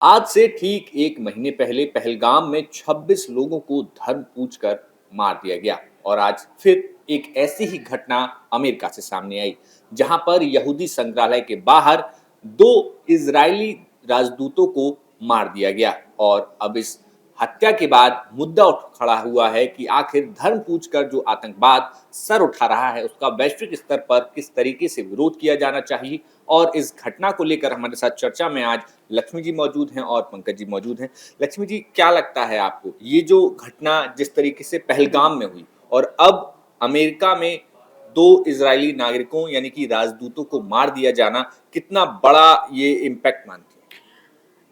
आज से ठीक एक महीने पहले पहलगाम में 26 लोगों को धर्म पूछकर मार दिया गया और आज फिर एक ऐसी ही घटना अमेरिका से सामने आई जहां पर यहूदी संग्रहालय के बाहर दो इजरायली राजदूतों को मार दिया गया। और अब इस हत्या के बाद मुद्दा उठ खड़ा हुआ है कि आखिर धर्म पूछकर जो आतंकवाद सर उठा रहा है उसका वैश्विक स्तर पर किस तरीके से विरोध किया जाना चाहिए। और इस घटना को लेकर हमारे साथ चर्चा में आज लक्ष्मी जी मौजूद हैं और पंकज जी मौजूद हैं। लक्ष्मी जी, क्या लगता है आपको ये जो घटना जिस तरीके से पहलगाम में हुई और अब अमेरिका में दो इजरायली नागरिकों यानी कि राजदूतों को मार दिया जाना, कितना बड़ा ये इम्पैक्ट मानती है?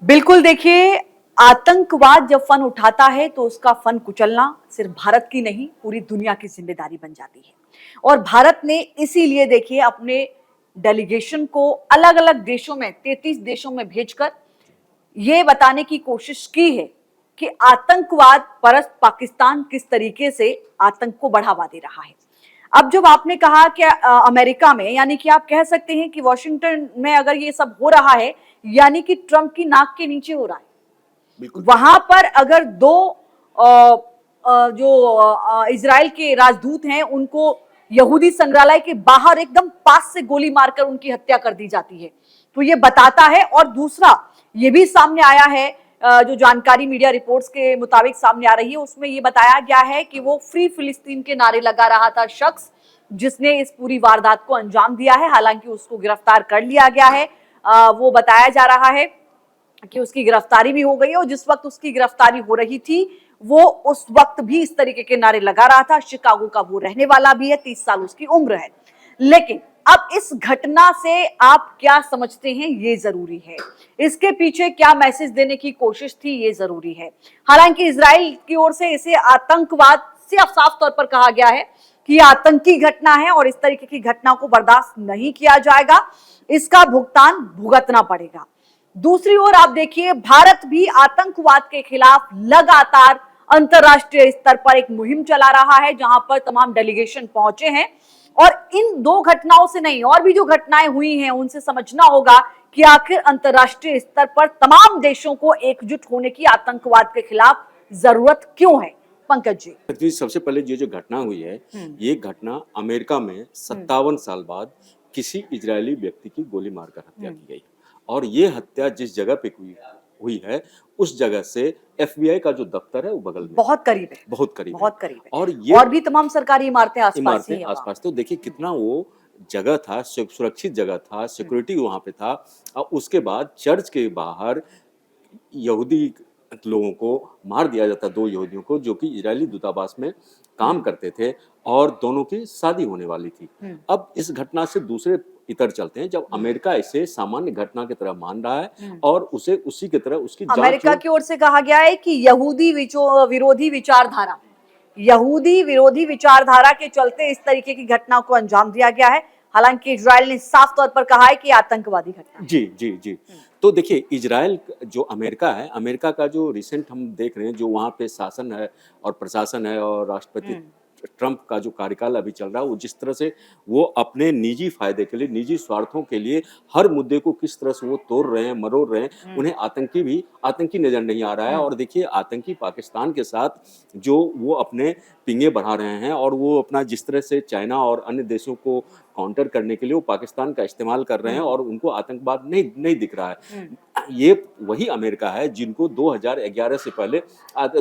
बिल्कुल देखिए, आतंकवाद जब फन उठाता है तो उसका फन कुचलना सिर्फ भारत की नहीं पूरी दुनिया की जिम्मेदारी बन जाती है। और भारत ने इसीलिए देखिए अपने डेलीगेशन को अलग अलग देशों में 33 देशों में भेजकर ये बताने की कोशिश की है कि आतंकवाद परस्त पाकिस्तान किस तरीके से आतंक को बढ़ावा दे रहा है। अब जब आपने कहा कि अमेरिका में, यानी कि आप कह सकते हैं कि वॉशिंगटन में अगर ये सब हो रहा है यानी कि ट्रंप की नाक के नीचे हो रहा है। बिल्कुल। वहां पर अगर दो जो इजराइल के राजदूत हैं उनको यहूदी संग्रहालय के बाहर एकदम पास से गोली मारकर उनकी हत्या कर दी जाती है तो ये बताता है। और दूसरा ये भी सामने आया है, जो जानकारी मीडिया रिपोर्ट्स के मुताबिक सामने आ रही है उसमें ये बताया गया है कि वो फ्री फिलिस्तीन के नारे लगा रहा था शख्स जिसने इस पूरी वारदात को अंजाम दिया है। हालांकि उसको गिरफ्तार कर लिया गया है। वो बताया जा रहा है कि उसकी गिरफ्तारी भी हो गई है और जिस वक्त उसकी गिरफ्तारी हो रही थी वो उस वक्त भी इस तरीके के नारे लगा रहा था। शिकागो का वो रहने वाला भी है, 30 साल उसकी उम्र है। लेकिन अब इस घटना से आप क्या समझते हैं ये जरूरी है, इसके पीछे क्या मैसेज देने की कोशिश थी ये जरूरी है। हालांकि इजराइल की ओर से इसे आतंकवाद से साफ तौर पर कहा गया है कि यह आतंकी घटना है और इस तरीके की घटना को बर्दाश्त नहीं किया जाएगा, इसका भुगतान भुगतना पड़ेगा। दूसरी ओर आप देखिए, भारत भी आतंकवाद के खिलाफ लगातार अंतरराष्ट्रीय स्तर पर एक मुहिम चला रहा है जहां पर तमाम डेलीगेशन पहुंचे हैं। और इन दो घटनाओं से नहीं, और भी जो घटनाएं हुई हैं उनसे समझना होगा कि आखिर अंतरराष्ट्रीय स्तर पर तमाम देशों को एकजुट होने की आतंकवाद के खिलाफ जरूरत क्यों है। पंकज जी। जी, सबसे पहले ये जो घटना हुई है, ये घटना अमेरिका में 57 साल बाद किसी इजरायली व्यक्ति की गोली मारकर हत्या की गई। और ये हत्या जिस जगह पे हुई है उस जगह से एफबीआई का जो दफ्तर है वो बगल में बहुत करीब है, बहुत करीब है। बहुत करीब है। और ये और भी तमाम सरकारी इमारतें आसपास ही हैं आसपास, तो देखिए कितना वो जगह था, सुरक्षित जगह था, सिक्योरिटी वहां पे था। और उसके बाद चर्च के बाहर यहूदी लोगों को मार दिया जाता, दो यहूदियों को जो कि इजरायली दूतावास में काम करते थे और दोनों की शादी होने वाली थी। अब इस घटना से दूसरे इतर चलते हैं जब अमेरिका इसे सामान्य घटना की तरह मान रहा है और उसे उसी की तरह उसकी अमेरिका की ओर से कहा गया है कि विरोधी विचारधारा, यहूदी विरोधी विचारधारा के चलते इस तरीके की घटना को अंजाम दिया गया है। हालांकि इजराइल ने साफ तौर पर कहा है कि आतंकवादी घटना। जी जी जी। तो देखिए इजराइल जो अमेरिका है, अमेरिका का जो रिसेंट हम देख रहे हैं, जो वहाँ पे शासन है और प्रशासन है और राष्ट्रपति ट्रंप का जो कार्यकाल अभी चल रहा है, वो जिस तरह से वो अपने निजी फायदे के लिए, निजी स्वार्थों के लिए हर मुद्दे को किस तरह से वो तोड़ रहे हैं, मरोड़ रहे हैं, उन्हें आतंकी नजर नहीं आ रहा है। और देखिए आतंकी पाकिस्तान के साथ जो वो अपने पिंगे बढ़ा रहे हैं और वो अपना जिस तरह से चाइना और अन्य देशों को काउंटर करने के लिए वो पाकिस्तान का इस्तेमाल कर रहे हैं और उनको आतंकवाद नहीं दिख रहा है। ये वही अमेरिका है जिनको 2011 से पहले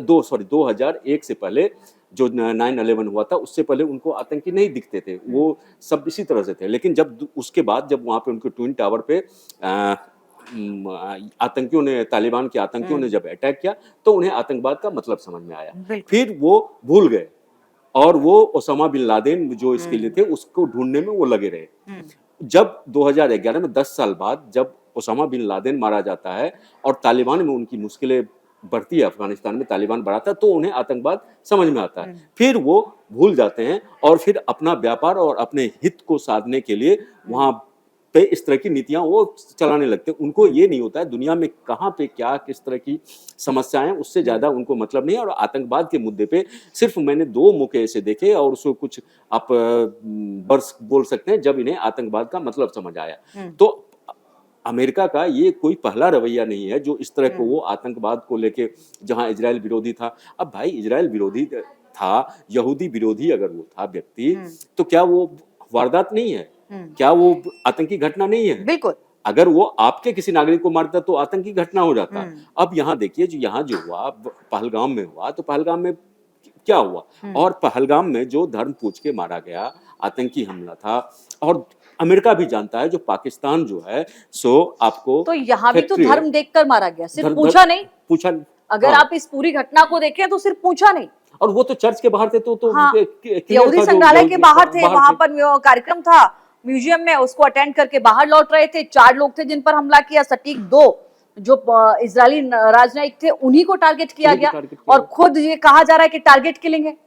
2001 से पहले जो 9/11 हुआ था उससे पहले उनको आतंकी नहीं दिखते थे, वो सब इसी तरह से थे। लेकिन जब उसके बाद जब वहाँ पे उनके ट्विन टावर पे तालिबान के आतंकियों ने जब अटैक किया तो उन्हें आतंकवाद का मतलब समझ में आया। फिर वो भूल गए और वो ओसामा बिन लादेन जो इसके लिए थे उसको ढूंढने में वो लगे रहे। जब 2011 में 10 साल बाद जब ओसामा बिन लादेन मारा जाता है और तालिबान में उनकी मुश्किलें बढ़ती है, अफगानिस्तान में तालिबान बढ़ाता है, तो उन्हें आतंकवाद समझ में आता है। फिर वो भूल जाते हैं और फिर अपना व्यापार और अपने हित को साधने के लिए वहां पे इस तरह की नीतियां वो चलाने लगते हैं। उनको ये नहीं होता है दुनिया में कहाँ पे क्या किस तरह की समस्याएं, उससे ज्यादा उनको मतलब नहीं है। और आतंकवाद के मुद्दे पे सिर्फ मैंने 2 मौके ऐसे देखे और उसको कुछ आप वर्ष बोल सकते हैं जब इन्हें आतंकवाद का मतलब समझ आया। तो अमेरिका का ये कोई पहला रवैया नहीं है जो इस तरह को वो आतंकवाद को लेके, जहां इजराइल विरोधी था। अब भाई इजराइल विरोधी था, यहूदी विरोधी अगर वो था व्यक्ति, तो क्या वो वारदात नहीं है? क्या वो आतंकी घटना नहीं है? बिल्कुल। अगर वो आपके किसी नागरिक को मारता तो आतंकी घटना हो जाता। अब यहाँ देखिए, जो यहाँ जो हुआ पहलगाम में हुआ, तो पहलगाम में क्या हुआ? और पहलगाम में जो धर्म पूछ के मारा गया आतंकी हमला था, और अमेरिका भी जानता है, जो पाकिस्तान जो है सो आपको तो यहाँ भी तो फैक्ट्री है, धर्म देखकर मारा गया, सिर्फ धर, पूछा नहीं। पूछा। अगर हाँ। आप इस पूरी घटना को देखें तो सिर्फ पूछा नहीं। और वो तो चर्च के बाहर थे, तो हाँ, clear यहूदी था, संग्रहालय के बाहर थे, वहां थे। पर कार्यक्रम था म्यूजियम में, उसको अटेंड करके बाहर लौट रहे थे। 4 लोग थे जिन पर हमला किया, सटीक 2 जो इजरायली राजनयिक थे उन्हीं को टारगेट किया उन्हीं को गया, टारगेट किया और खुद ये कहा जा रहा है कि टारगेट किलिंग है।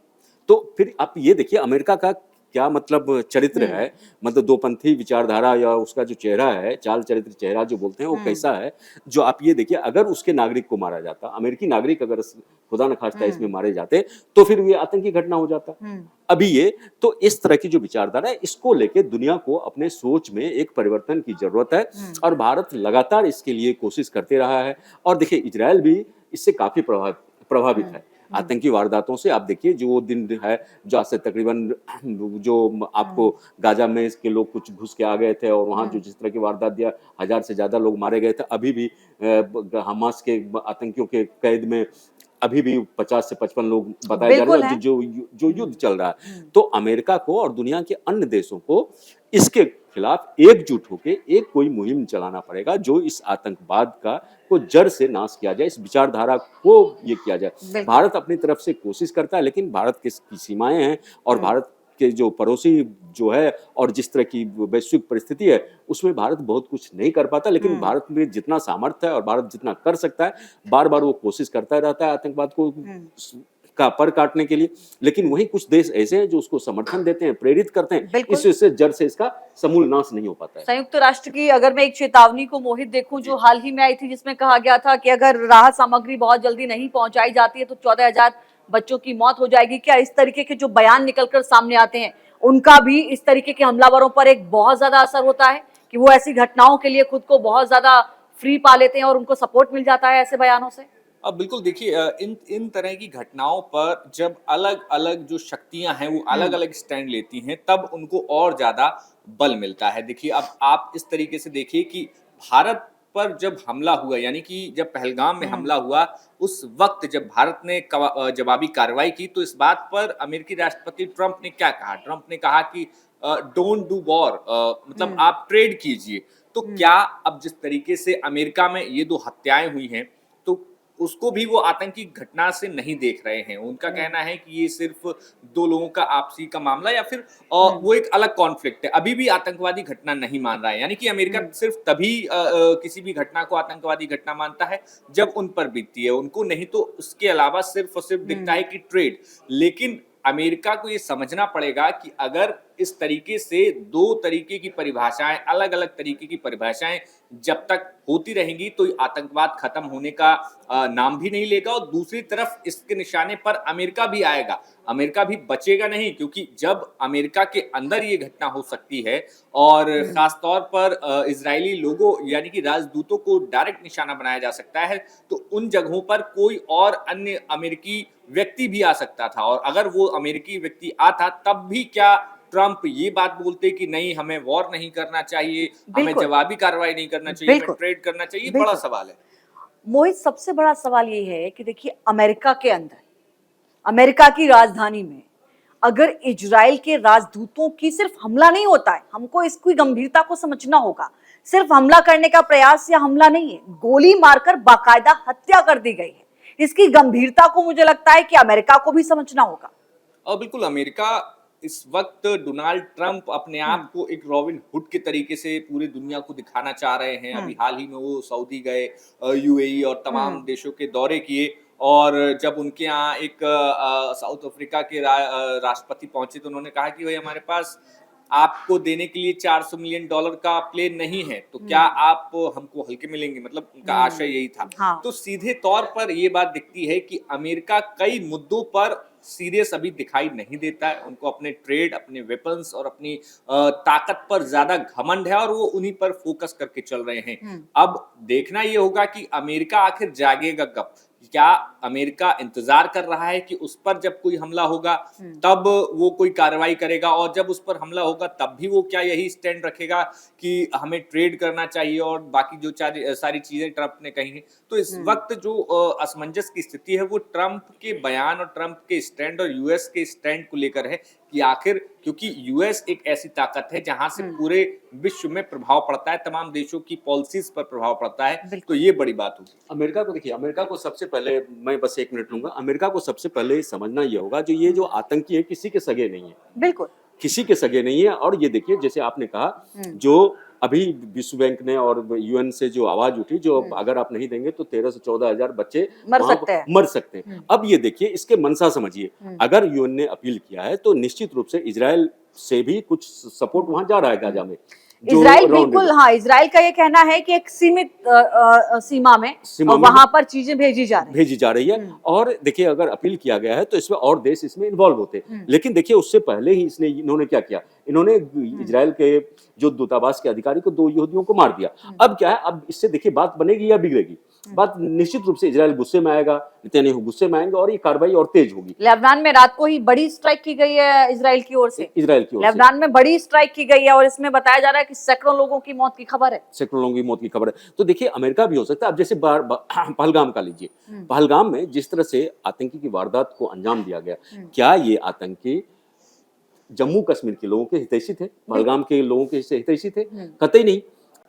तो फिर आप ये देखिए अमेरिका का क्या मतलब चरित्र है, मतलब दोपंथी विचारधारा या उसका जो चेहरा है, चाल चरित्र चेहरा जो बोलते हैं, वो कैसा है, जो आप ये देखिए, अगर उसके नागरिक को मारा जाता, अमेरिकी नागरिक अगर खुदा न खास्ता इसमें मारे जाते, तो फिर ये आतंकी घटना हो जाता। अभी ये तो इस तरह की जो विचारधारा है, इसको लेके दुनिया को अपने सोच में एक परिवर्तन की जरूरत है, और भारत लगातार इसके लिए कोशिश करते रहा है। और देखिए इजरायल भी इससे काफी प्रभावित है आतंकी वारदातों से। आप देखिए जो वो दिन है, जो आज से तकरीबन जो आपको गाजा में इसके लोग कुछ घुस के आ गए थे, और वहां जो जिस तरह की वारदात दिया, 1000 से ज्यादा लोग मारे गए थे। अभी भी हमास के आतंकियों के कैद में अभी भी 50 से 55 लोग बताए जा रहे हैं, जो युद्ध चल रहा है। तो अमेरिका को और दुनिया के अन्य देशों को इसके खिलाफ एकजुट होकर एक कोई मुहिम चलाना पड़ेगा, जो इस आतंकवाद का को जड़ से नाश किया जाए, इस विचारधारा को ये किया जाए। भारत अपनी तरफ से कोशिश करता है, लेकिन भारत की सीमाएं हैं, और भारत के जो पड़ोसी जो है, और जिस तरह की वैश्विक परिस्थिति है, उसमें भारत बहुत कुछ नहीं कर पाता। लेकिन भारत में जितना सामर्थ्य है और भारत जितना कर सकता है, बार बार वो कोशिश करता रहता है आतंकवाद को का पर काटने के लिए। लेकिन वही कुछ देश ऐसे हैं जो उसको समर्थन देते हैं, प्रेरित करते हैं, इससे जड़ से इसका समूल नाश नहीं हो पाता है। संयुक्त राष्ट्र की अगर मैं एक चेतावनी को मोहित देखूं, जो हाल ही में आई थी, जिसमें कहा गया था कि अगर राहत सामग्री बहुत जल्दी नहीं पहुंचाई जाती है तो 14,000 बच्चों की मौत हो जाएगी। क्या इस तरीके के जो बयान निकलकर सामने आते हैं, उनका भी इस तरीके के हमलावरों पर एक बहुत ज्यादा असर होता है कि वो ऐसी घटनाओं के लिए खुद को बहुत ज्यादा फ्री पा लेते हैं और उनको सपोर्ट मिल जाता है ऐसे बयानों से? अब बिल्कुल देखिए, इन तरह की घटनाओं पर जब अलग अलग जो शक्तियां हैं वो अलग अलग स्टैंड लेती हैं, तब उनको और ज्यादा बल मिलता है। देखिए अब आप इस तरीके से देखिए कि भारत पर जब हमला हुआ, यानी कि जब पहलगाम में हमला हुआ, उस वक्त जब भारत ने जवाबी कार्रवाई की, तो इस बात पर अमेरिकी राष्ट्रपति ट्रंप ने क्या कहा? ट्रंप ने कहा कि डोंट डू वॉर, मतलब आप ट्रेड कीजिए। तो क्या अब जिस तरीके से अमेरिका में ये 2 हत्याएं हुई हैं, तो उसको भी वो आतंकी घटना से नहीं देख रहे हैं। उनका कहना है कि ये सिर्फ 2 लोगों का आपसी का मामला, या फिर वो एक अलग कॉन्फ्लिक्ट है। अभी भी आतंकवादी घटना नहीं मान रहा है। यानी कि अमेरिका सिर्फ तभी किसी भी घटना को आतंकवादी घटना मानता है जब उन पर बीतती है, उनको नहीं तो उसके अलावा सिर्फ और सिर्फ दिखता है कि ट्रेड। लेकिन अमेरिका को ये समझना पड़ेगा कि अगर इस तरीके से 2 तरीके की परिभाषाएं, अलग अलग तरीके की परिभाषाएं जब तक होती रहेंगी, तो आतंकवाद खत्म होने का नाम भी नहीं लेगा, और दूसरी तरफ इसके निशाने पर अमेरिका भी आएगा। अमेरिका भी बचेगा नहीं, क्योंकि जब अमेरिका के अंदर ये घटना हो सकती है, और खासतौर पर इजरायली लोगों यानी कि राजदूतों को डायरेक्ट निशाना बनाया जा सकता है, तो उन जगहों पर कोई और अन्य अमेरिकी व्यक्ति भी आ सकता था। और अगर वो अमेरिकी व्यक्ति आता, तब भी क्या ट्रंप ये बात बोलते कि नहीं, हमें वॉर नहीं करना चाहिए, हमें जवाबी कार्रवाई नहीं करना चाहिए, हमें ट्रेड करना चाहिए? बड़ा सवाल है मोहित। सबसे बड़ा सवाल ये है कि देखिए, अमेरिका के अंदर, अमेरिका की राजधानी में अगर इजराइल के राजदूतों की सिर्फ हमला नहीं होता है, हमको इसकी गंभीरता को समझना होगा। सिर्फ हमला करने का प्रयास या हमला नहीं है, गोली मारकर बाकायदा हत्या कर दी गई है। इसकी गंभीरता को मुझे लगता है कि अमेरिका को भी समझना होगा। और बिल्कुल अमेरिका इस वक्त, डोनाल्ड ट्रंप अपने आप को एक रॉबिन हुड के तरीके से पूरी दुनिया को दिखाना चाह रहे हैं। अभी हाल ही में वो सऊदी गए, यूएई और तमाम देशों के दौरे किए, और जब उनके यहाँ एक साउथ अफ्रीका के राष्ट्रपति पहुंचे, तो उन्होंने कहा कि भाई हमारे पास आपको देने के लिए $400 मिलियन का प्लेन नहीं है, तो क्या आप हमको हल्के मिलेंगे? मतलब उनका आशय यही था। तो सीधे तौर पर ये बात दिखती है कि अमेरिका कई मुद्दों पर सीरियस अभी दिखाई नहीं देता है। उनको अपने ट्रेड, अपने वेपन्स और अपनी ताकत पर ज्यादा घमंड है और वो उन्हीं पर फोकस करके चल रहे हैं। अब देखना ये होगा कि अमेरिका आखिर जागेगा कब। क्या अमेरिका इंतजार कर रहा है कि उस पर जब कोई हमला होगा तब वो कोई कार्रवाई करेगा, और जब उस पर हमला होगा तब भी वो क्या यही स्टैंड रखेगा कि हमें ट्रेड करना चाहिए और बाकी जो सारी चीजें ट्रंप ने कही हैं। तो इस वक्त जो असमंजस की स्थिति है वो ट्रंप के बयान और ट्रंप के स्टैंड और यूएस के स्टैंड को लेकर है कि आखिर, क्योंकि यूएस एक ऐसी ताकत है जहां से पूरे विश्व में प्रभाव पड़ता है, तमाम देशों की पॉलिसीज पर प्रभाव पड़ता है, तो ये बड़ी बात होगी। अमेरिका को देखिए, अमेरिका को सबसे पहले, मैं बस 1 मिनट लूंगा, अमेरिका को सबसे पहले समझना ये होगा जो ये जो आतंकी है किसी के सगे नहीं है, बिल्कुल किसी के सगे नहीं है। और ये देखिए जैसे आपने कहा, जो अभी विश्व बैंक ने और यूएन से जो आवाज उठी, जो अगर आप नहीं देंगे तो 13 से 14 हजार बच्चे मर सकते हैं। अब ये देखिए इसके मंशा समझिए, अगर यूएन ने अपील किया है तो निश्चित रूप से इजराइल से भी कुछ सपोर्ट वहां जा रहा है गाजा में। इजराइल बिल्कुल, हाँ, इजराइल का ये कहना है कि एक सीमित सीमा में वहां पर चीजें भेजी जा रही है। और देखिए अगर अपील किया गया है तो इसमें और देश इसमें इन्वॉल्व होते हैं। लेकिन देखिए उससे पहले ही इन्होंने क्या किया, इन्होंने इजराइल के जो दूतावास के अधिकारी को 2 यहूदियों को मार दिया। अब क्या है, अब इससे देखिए बात बनेगी या बिगड़ेगी? बात निश्चित रूप से इजराइल गुस्से में आएगा, नेतन्याहू गुस्से में आएंगे और ये कार्रवाई और तेज होगी। लेबनान में रात को ही बड़ी स्ट्राइक की गई है इजराइल की ओर से। लेबनान में बड़ी स्ट्राइक की गई है और इसमें बताया जा रहा है कि सैकड़ों लोगों की मौत की खबर है। सैकड़ों लोगों की मौत की खबर है। तो देखिए अमेरिका भी हो सकता है। अब जैसे पहलगाम का लीजिए, पहलगाम में जिस तरह से आतंकी की वारदात को अंजाम दिया गया, क्या ये आतंकी जम्मू कश्मीर के लोगों के हितैषी थे? पहलगाम के लोगों के हितैषी थे? कतई नहीं।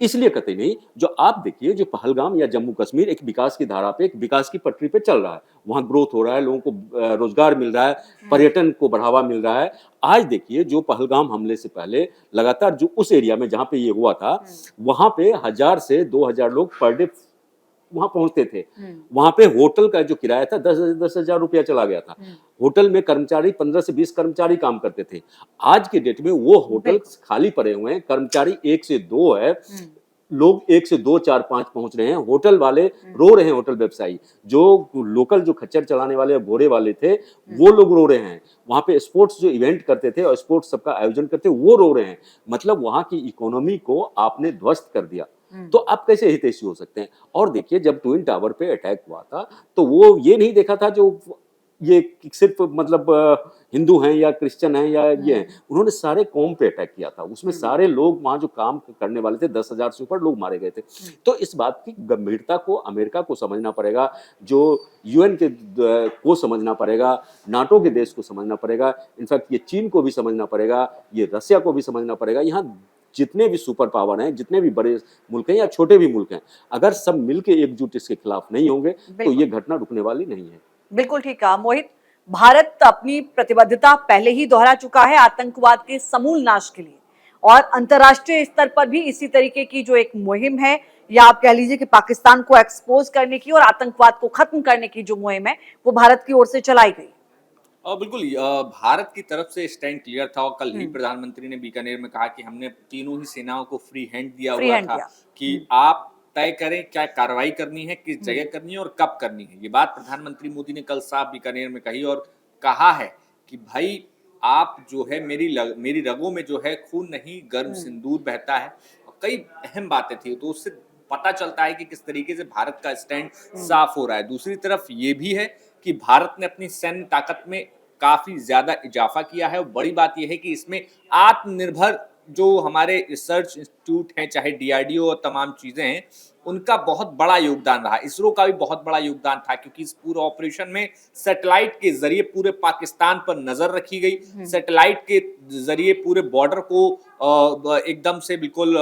इसलिए कतई नहीं, जो आप देखिए जो पहलगाम या जम्मू कश्मीर एक विकास की धारा पे, एक विकास की पटरी पे चल रहा है, वहां ग्रोथ हो रहा है, लोगों को रोजगार मिल रहा है, पर्यटन को बढ़ावा मिल रहा है। आज देखिए जो पहलगाम हमले से पहले लगातार जो उस एरिया में जहां पे ये हुआ था, वहां पे 1000 से 2000 लोग पर डे वहां पहुंचते थे। वहां पे होटल का जो किराया था 10,000 रुपया चला गया था। होटल में कर्मचारी 15 से 20 कर्मचारी काम करते थे। आज के डेट में वो होटल खाली पड़े हुए हैं, कर्मचारी 1 से 2 है, लोग 1 से 2, 4, 5 पहुंच रहे हैं। होटल वाले रो रहे हैं, होटल व्यवसायी जो लोकल जो खच्चर चलाने वाले घोड़े वाले थे वो लोग रो रहे हैं। वहां पे स्पोर्ट्स जो इवेंट करते थे और स्पोर्ट्स सबका आयोजन करते वो रो रहे हैं। मतलब वहां की इकोनॉमी को आपने ध्वस्त कर दिया, तो आप कैसे हितैषी हो सकते हैं? और देखिए जब ट्विन टावर पे अटैक हुआ था तो वो ये नहीं देखा था जो ये सिर्फ मतलब हिंदू हैं या क्रिश्चियन हैं या ये हैं, उन्होंने सारे कौम पे अटैक किया था। उसमें सारे लोग वहां जो काम करने वाले थे, 10,000 से ऊपर लोग मारे गए थे। तो इस बात की गंभीरता को अमेरिका को समझना पड़ेगा, जो यूएन के को समझना पड़ेगा, नाटो के देश को समझना पड़ेगा, इनफैक्ट ये चीन को भी समझना पड़ेगा, ये रसिया को भी समझना पड़ेगा। यहाँ जितने भी सुपर पावर हैं, जितने भी बड़े मुल्क हैं या छोटे भी मुल्क हैं, अगर सब मिलकर एकजुट इसके खिलाफ नहीं होंगे तो ये घटना रुकने वाली नहीं है। बिल्कुल ठीक कहा मोहित। भारत अपनी प्रतिबद्धता पहले ही दोहरा चुका है आतंकवाद के समूल नाश के लिए, और अंतर्राष्ट्रीय स्तर पर भी इसी तरीके की जो एक मुहिम है, या आप कह लीजिए कि पाकिस्तान को एक्सपोज करने की और आतंकवाद को खत्म करने की जो मुहिम है वो भारत की ओर से चलाई गई। बिल्कुल, भारत की तरफ से स्टैंड क्लियर था और कल ही प्रधानमंत्री ने बीकानेर में कहा कि हमने तीनों ही सेनाओं को फ्री हैंड दिया हुआ था कि आप तय करें क्या कार्रवाई करनी है, किस जगह करनी है और कब करनी है। ये बात प्रधानमंत्री मोदी ने कल साफ बीकानेर में कही और कहा है कि भाई आप जो है मेरी रगों में जो है खून नहीं गर्म सिंदूर बहता है। और कई अहम बातें थी, तो उससे पता चलता है कि किस तरीके से भारत का स्टैंड साफ हो रहा है। दूसरी तरफ ये भी है कि भारत ने अपनी सैन्य ताकत में काफी ज्यादा इजाफा किया है। और बड़ी बात यह है कि इसमें आत्मनिर्भर जो हमारे रिसर्च इंस्टीट्यूट हैं, चाहे डीआरडीओ और तमाम चीजें हैं, उनका बहुत बड़ा योगदान रहा। इसरो का भी बहुत बड़ा योगदान था, क्योंकि इस पूरे ऑपरेशन में सैटेलाइट के जरिए पूरे पाकिस्तान पर नजर रखी गई। सैटेलाइट के जरिए पूरे बॉर्डर को एकदम से बिल्कुल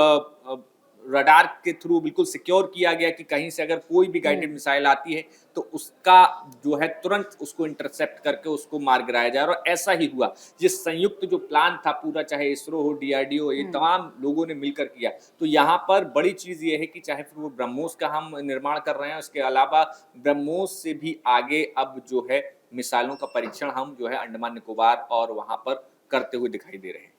रडार के थ्रू बिल्कुल सिक्योर किया गया कि कहीं से अगर कोई भी गाइडेड मिसाइल आती है तो उसका जो है तुरंत उसको इंटरसेप्ट करके उसको मार गिराया जाए। और ऐसा ही हुआ। ये संयुक्त जो प्लान था पूरा, चाहे इसरो हो, डीआरडीओ, ये तमाम लोगों ने मिलकर किया। तो यहाँ पर बड़ी चीज ये है कि चाहे फिर वो ब्रह्मोस का हम निर्माण कर रहे हैं, उसके अलावा ब्रह्मोस से भी आगे अब जो है मिसाइलों का परीक्षण हम जो है अंडमान निकोबार और वहां पर करते हुए दिखाई दे रहे हैं।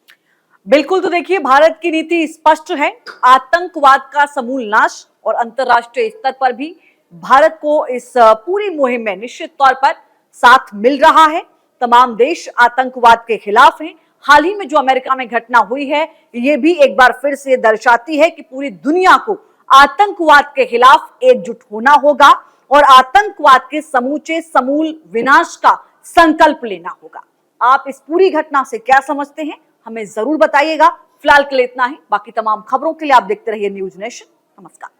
बिल्कुल, तो देखिए भारत की नीति स्पष्ट है, आतंकवाद का समूल नाश, और अंतर्राष्ट्रीय स्तर पर भी भारत को इस पूरी मुहिम में निश्चित तौर पर साथ मिल रहा है। तमाम देश आतंकवाद के खिलाफ हैं। हाल ही में जो अमेरिका में घटना हुई है, ये भी एक बार फिर से दर्शाती है कि पूरी दुनिया को आतंकवाद के खिलाफ एकजुट होना होगा और आतंकवाद के समूचे समूल विनाश का संकल्प लेना होगा। आप इस पूरी घटना से क्या समझते हैं, हमें जरूर बताइएगा। फिलहाल के लिए इतना ही। बाकी तमाम खबरों के लिए आप देखते रहिए न्यूज नेशन। नमस्कार।